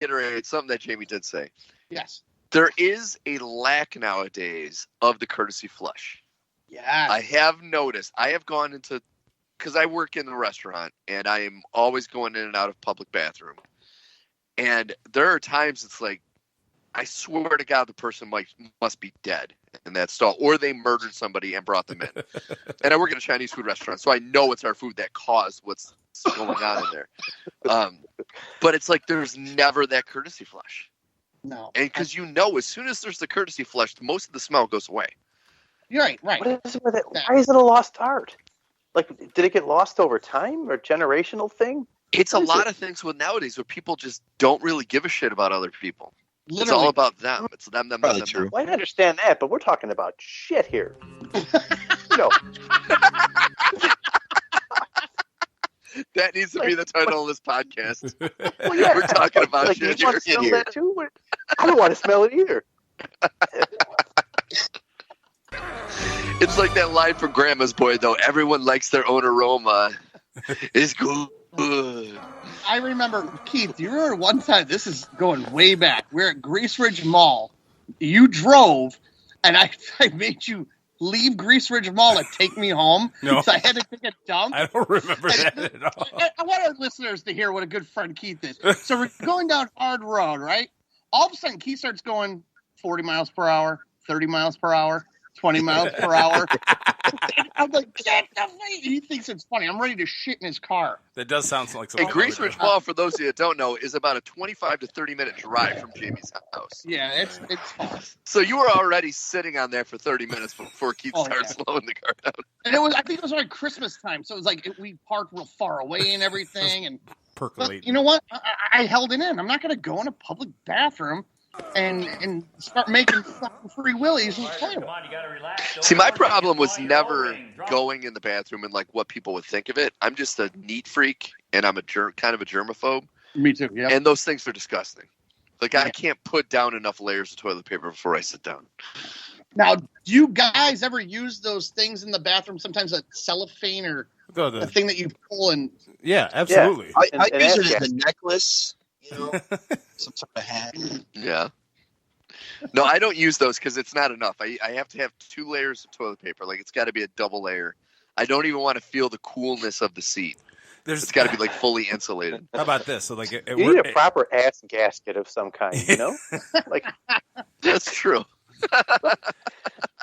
reiterate something that Jamie did say. Yes. There is a lack nowadays of the courtesy flush. Yes. I have noticed. I have gone into, because I work in the restaurant and I am always going in and out of public bathroom. And there are times it's like, I swear to God, the person must be dead in that stall, or they murdered somebody and brought them in. And I work in a Chinese food restaurant, so I know it's our food that caused what's going on in there. But it's like there's never that courtesy flush. No. And because as soon as there's the courtesy flush, most of the smell goes away. You're right, right. What is it with it? Why is it a lost art? Like, did it get lost over time or generational thing? It's a lot of things with nowadays where people just don't really give a shit about other people. Literally. It's all about them. It's them. Well, I understand that, but we're talking about shit here. That needs to be the title of this podcast. Well, yeah. We're talking about shit you want to smell here. that too? I don't want to smell it either. It's like that line from Grandma's Boy, though. Everyone likes their own aroma. It's good. I remember, Keith, do you remember one time, this is going way back, we're at Grease Ridge Mall. You drove, and I made you leave Grease Ridge Mall and take me home. No. So I had to take a dump. I don't remember that at all. I want our listeners to hear what a good friend Keith is. So we're going down Hard Road, right? All of a sudden, Keith starts going 40 miles per hour, 30 miles per hour, 20 miles per hour. I'm like, get the way. He thinks it's funny. I'm ready to shit in his car. That does sound like something. And Grease Ridge Mall, for those of you that don't know, is about a 25 to 30 minute drive from Jamie's house. Yeah, it's fun. So you were already sitting on there for 30 minutes before Keith started slowing the car down. And I think it was around Christmas time, so it was like we parked real far away and everything. And percolating. But you know what? I held it in. I'm not going to go in a public bathroom and start making fucking free willies in the toilet. See, my problem was never going in the bathroom and like what people would think of it. I'm just a neat freak, and I'm kind of a germaphobe. Me too. Yeah. And those things are disgusting. Like I can't put down enough layers of toilet paper before I sit down. Now, do you guys ever use those things in the bathroom? Sometimes a cellophane or a thing that you pull and. Yeah, absolutely. Yeah. I use it as a necklace. Some sort of hat. Yeah. No, I don't use those because it's not enough. I have to have 2 layers of toilet paper. Like it's got to be a double layer. I don't even want to feel the coolness of the seat. It's got to be like fully insulated. How about this? So like, you need a proper ass gasket of some kind. You know, like that's true.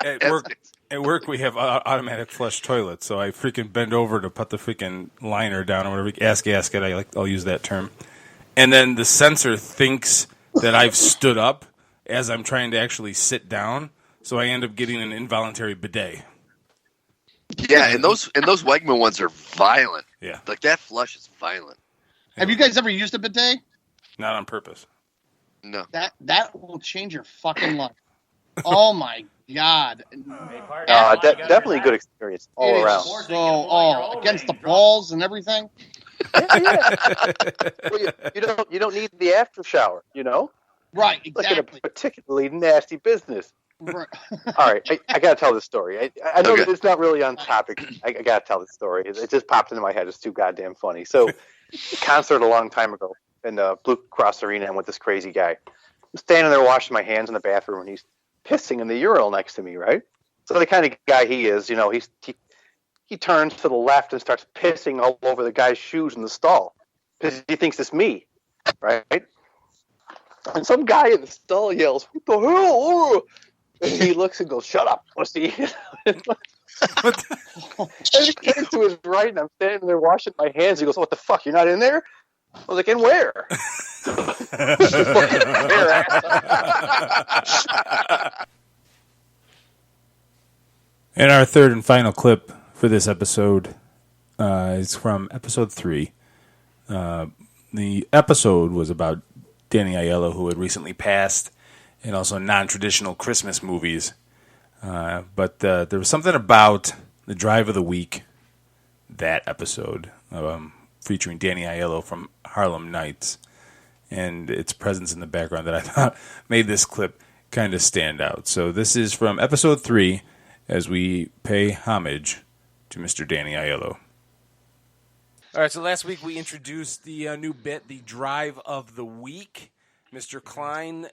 At work, we have automatic flush toilets, so I freaking bend over to put the freaking liner down or whatever. Ass gasket. I'll use that term. And then the sensor thinks that I've stood up as I'm trying to actually sit down, so I end up getting an involuntary bidet. Yeah, and those Wegman ones are violent. Yeah. Like that flush is violent. Have you guys ever used a bidet? Not on purpose. No. That will change your fucking life. Oh my God. Definitely a good experience all around. So, against the balls and everything. Yeah. Well, you don't need the after shower, you know? Right, exactly. Like in a particularly nasty business. Right. All right, I got to tell this story. I know that it's not really on topic. I got to tell this story. It just popped into my head. It's too goddamn funny. So, a concert a long time ago in the Blue Cross Arena, and with this crazy guy. I'm standing there washing my hands in the bathroom, and he's pissing in the urinal next to me, right? So the kind of guy he is, he turns to the left and starts pissing all over the guy's shoes in the stall because he thinks it's me, right? And some guy in the stall yells, "What the hell?" And he looks and goes, "Shut up, pussy." And he turns to his right, and I'm standing there washing my hands. He goes, "What the fuck? You're not in there?" I was like, "In where?" And our third and final clip for this episode is from episode 3. The episode was about Danny Aiello, who had recently passed, and also non-traditional Christmas movies. But there was something about the drive of the week, that episode, featuring Danny Aiello from Harlem Nights, and its presence in the background that I thought made this clip kind of stand out. So this is from episode 3, as we pay homage to Mr. Danny Aiello. All right, so last week we introduced the new bit, the Drive of the Week. Mr. Klein,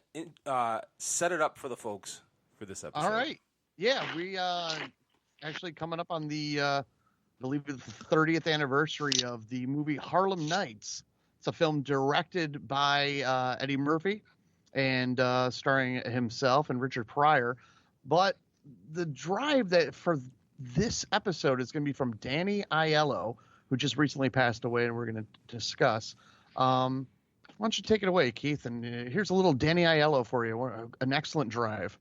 set it up for the folks for this episode. All right. Yeah, we actually coming up on the, I believe it's the 30th anniversary of the movie Harlem Nights. It's a film directed by Eddie Murphy and starring himself and Richard Pryor. But the drive that for this episode is going to be from Danny Aiello, who just recently passed away, and we're going to discuss. Why don't you take it away, Keith? And here's a little Danny Aiello for you. An excellent drive.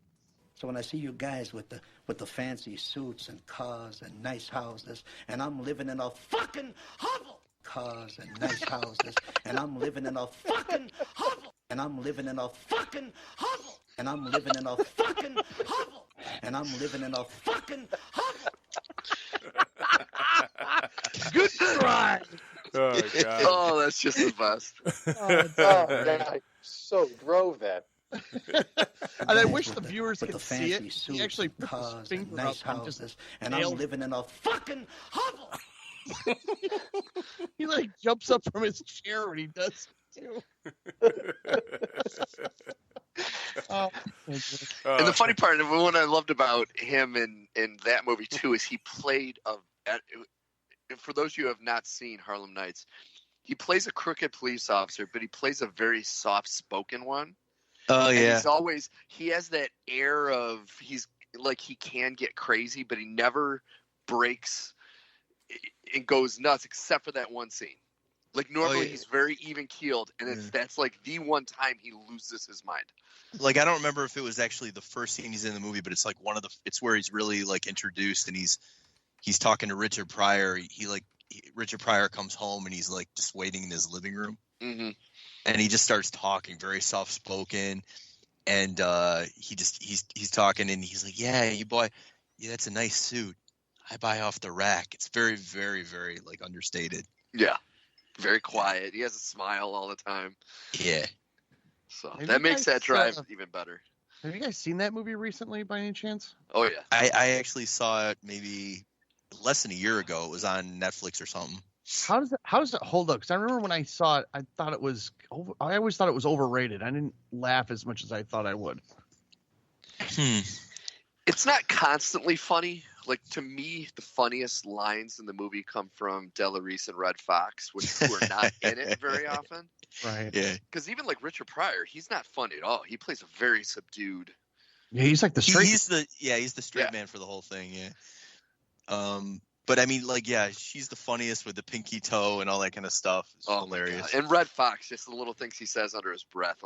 So when I see you guys with the fancy suits and cars and nice houses, and I'm living in a fucking hovel. Cars and nice houses, and I'm living in a fucking hovel. And I'm living in a fucking hovel. And I'm living in a fucking hovel. And I'm living in a fucking hovel. Good try. Oh, God. Oh, that's just the best. Oh, man, I so drove that. And I wish the viewers with could the see fancy it. suits, He actually put cars, his finger and nice up and just houses, and nailed I'm living in a fucking hovel. He like jumps up from his chair when he does it too. Oh, And the funny part, and what I loved about him in that movie too, is he played for those of you who have not seen Harlem Nights, he plays a crooked police officer, but he plays a very soft-spoken one. Oh And yeah. he has that air of he's like he can get crazy, but he never breaks and goes nuts except for that one scene. Like normally yeah. he's very even keeled, and that's like the one time he loses his mind. Like I don't remember if it was actually the first scene he's in the movie, but it's like it's where he's really like introduced, and he's talking to Richard Pryor. Richard Pryor comes home and he's like just waiting in his living room. Mm-hmm. And he just starts talking very soft spoken, and he's talking, and he's like, yeah, that's a nice suit. I buy off the rack. It's very, very, very like understated. Yeah, very quiet. He has a smile all the time. Yeah. So Have that you makes guys, that drive even better. Have you guys seen that movie recently by any chance? Oh yeah. I actually saw it maybe less than a year ago. It was on Netflix or something. How does it hold up? Because I remember when I saw it, I always thought it was overrated. I didn't laugh as much as I thought I would. It's not constantly funny. Like to me, the funniest lines in the movie come from Delarice and Red Fox, who are not in it very often. Right. Yeah. Because even like Richard Pryor, he's not funny at all. He plays a very subdued. Yeah, he's like the straight. He's the straight man for the whole thing. Yeah. But I mean, like, yeah, she's the funniest with the pinky toe and all that kind of stuff. It's hilarious. And Red Fox, just the little things he says under his breath,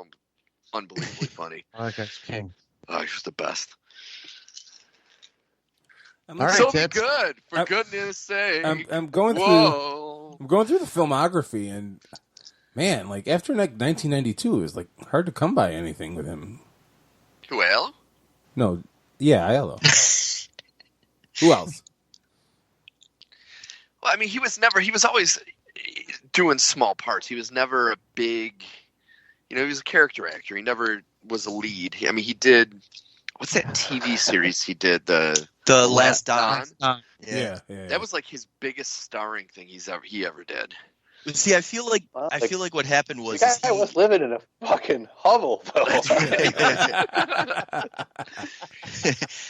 unbelievably funny. Oh, that guy's king. Oh, he's just the best. All right, so Tits. good, for goodness sake. I'm going through the filmography, and man, like after like 1992, it was like hard to come by anything with him. Well, no, yeah, Aiello. Who else? Well, I mean, he was always doing small parts. He was never a big, he was a character actor. He never was a lead. I mean, he did, what's that TV series he did? The Last Don. Yeah. That was like his biggest starring thing he ever did. See, I feel like what happened was the guy was living in a fucking hovel, though.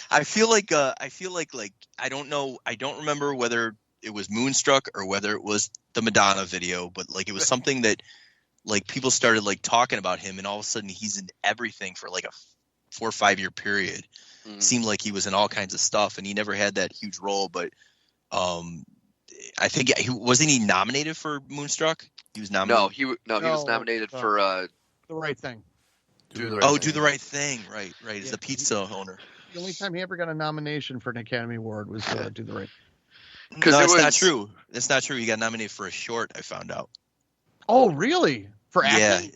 I feel like I don't remember whether it was Moonstruck or whether it was the Madonna video, but like it was something that like people started like talking about him, and all of a sudden he's in everything for like a 4 or 5 year period. Seemed like he was in all kinds of stuff, and he never had that huge role. But I think wasn't he nominated for Moonstruck? He was nominated. He was nominated for The Right Thing. Do the Right Thing. Right. He's the pizza owner. The only time he ever got a nomination for an Academy Award was Do the Right Thing. No, that's not true. That's not true. He got nominated for a short, I found out. Oh, really? For acting?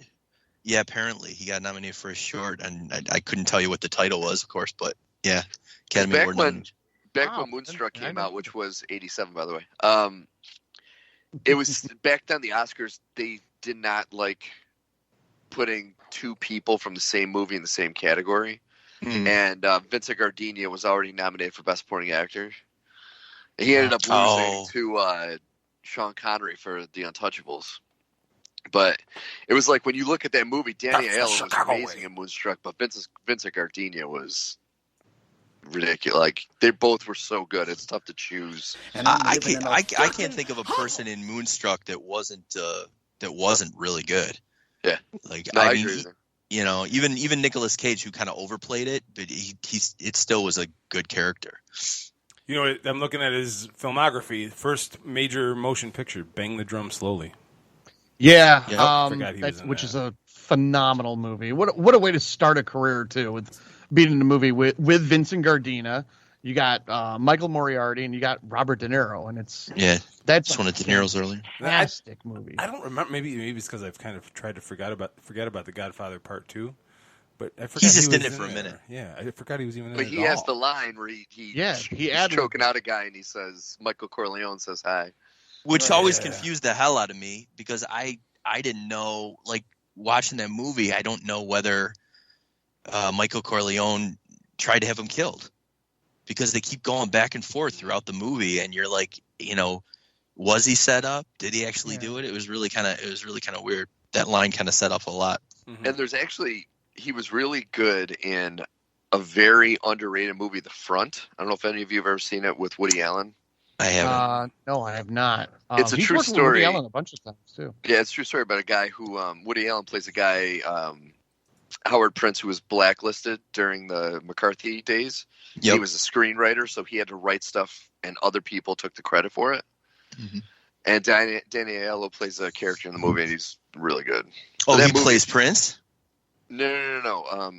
Yeah, apparently he got nominated for a short, and I couldn't tell you what the title was, of course, but yeah, Academy Award nomination. Back when Moonstruck came out, which was 87, by the way, it was back then the Oscars, they did not like putting two people from the same movie in the same category. And Vincent Gardenia was already nominated for Best Supporting Actor. And he ended up losing to Sean Connery for The Untouchables. But it was like when you look at that movie, Danny That's the Aiello was Chicago amazing way. in Moonstruck, but Vincent Gardenia was ridiculous. Like they both were so good. It's tough to choose. And I'm I living in can't a I can't think of a person in Moonstruck that wasn't really good. Yeah. Like No, I mean, agree with you. you know, even Nicolas Cage, who kind of overplayed it, but it still was a good character. You know, I'm looking at his filmography. First major motion picture, Bang the Drum Slowly. Yeah, Yeah. Forgot he was in which that. is a phenomenal movie. What a way to start a career too, with being in a movie with Vincent Gardenia. You got Michael Moriarty and you got Robert De Niro, and that's one of De Niro's earlier. fantastic movie. I don't remember. Maybe it's because I've kind of tried to forget about The Godfather Part 2. But I forgot He's just he in was it for a there. minute. Yeah, I forgot he was even in But it. he at has all. the line where he he's ad-libbed choking it. out a guy and he says, Michael Corleone says hi. Which Right. always Yeah. confused the hell out of me because I didn't know, like, watching that movie, I don't know whether Michael Corleone tried to have him killed, because they keep going back and forth throughout the movie, and you're like, you know, was he set up? Did he actually do it? It was really kind of weird. That line kind of set up a lot. Mhm. And there's actually, he was really good in a very underrated movie, The Front. I don't know if any of you have ever seen it, with Woody Allen. I haven't. No, I have not. It's a he's true worked with story. Woody Allen a bunch of times too. Yeah, it's a true story about a guy who, Woody Allen plays a guy, Howard Prince, who was blacklisted during the McCarthy days. Yep. He was a screenwriter, so he had to write stuff, and other people took the credit for it. Mhm. And Danny Aiello plays a character in the movie, and he's really good. Oh, that he movie- plays Prince? No.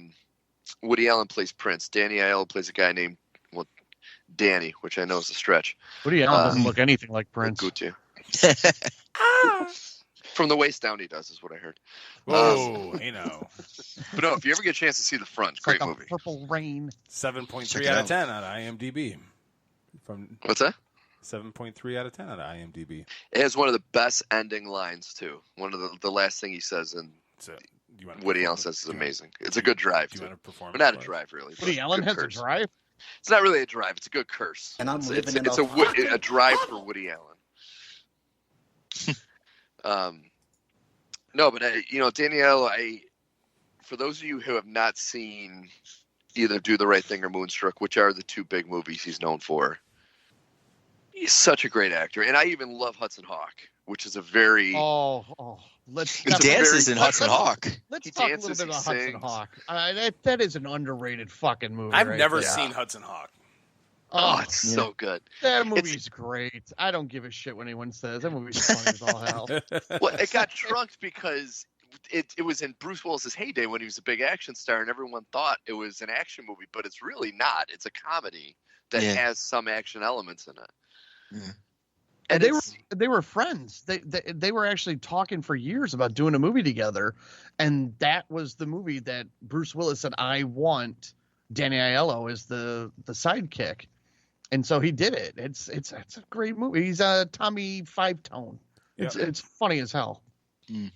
Woody Allen plays Prince. Danny Aiello plays a guy named Danny, which I know is a stretch. Woody Allen doesn't look anything like Prince. Gucci. From the waist down, he does, is what I heard. Whoa, hey now. But no, if you ever get a chance to see The Front, It's great like a movie. Purple Rain. 7.3 Check it out out. of 10 on IMDb. From What's that? 7.3 out of 10 on IMDb. It has one of the best ending lines too. One of the last thing he says, and So, you want Woody Allen says is amazing. It's a good drive Do you too. want to perform? But not a drive, really. but Woody Allen good has curse. a drive. It's not really a drive. It's a good curse. And I'm It's living in a drive for Woody Allen. No, but Danielle, for those of you who have not seen either Do the Right Thing or Moonstruck, which are the two big movies he's known for, he's such a great actor. And I even love Hudson Hawk, which is a very Let's He dances in Hudson Hawk. Let's He talk a dances, little bit he about Hudson sings. Hawk. That is an underrated fucking movie. I've right never there. seen Hudson Hawk. Oh, it's so good. That movie's great. I don't give a shit what anyone says. That movie's funny as all hell. Well, it got trunked because it was in Bruce Willis's heyday when he was a big action star, and everyone thought it was an action movie, but it's really not. It's a comedy that Yeah. has some action elements in it. Yeah. And they were friends. They were actually talking for years about doing a movie together, and that was the movie that Bruce Willis said, "I want Danny Aiello as the sidekick," and so he did it. It's a great movie. He's a Tommy Five Tone. It's funny as hell. he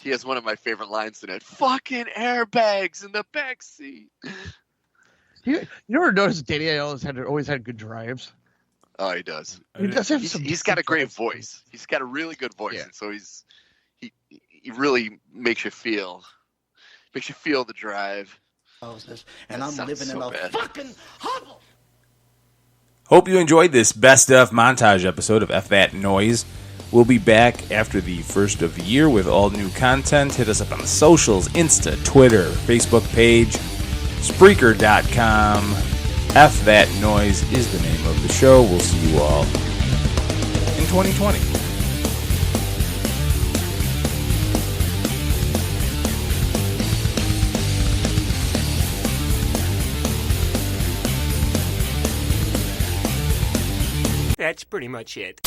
has one of my favorite lines in it. Fucking airbags in the back seat. You ever notice Danny Aiello's always had good drives? Oh, he does. He does have He's got a great voice. He's got a really good voice, Yeah. and so he really makes you feel the drive. houses, and I'm sounds living in so a bad. fucking hovel. Hope you enjoyed this best of montage episode of F That Noise. We'll be back after the first of the year with all new content. Hit us up on the socials, Insta, Twitter, Facebook page, Spreaker.com. F That Noise is the name of the show. We'll see you all in 2020. That's pretty much it.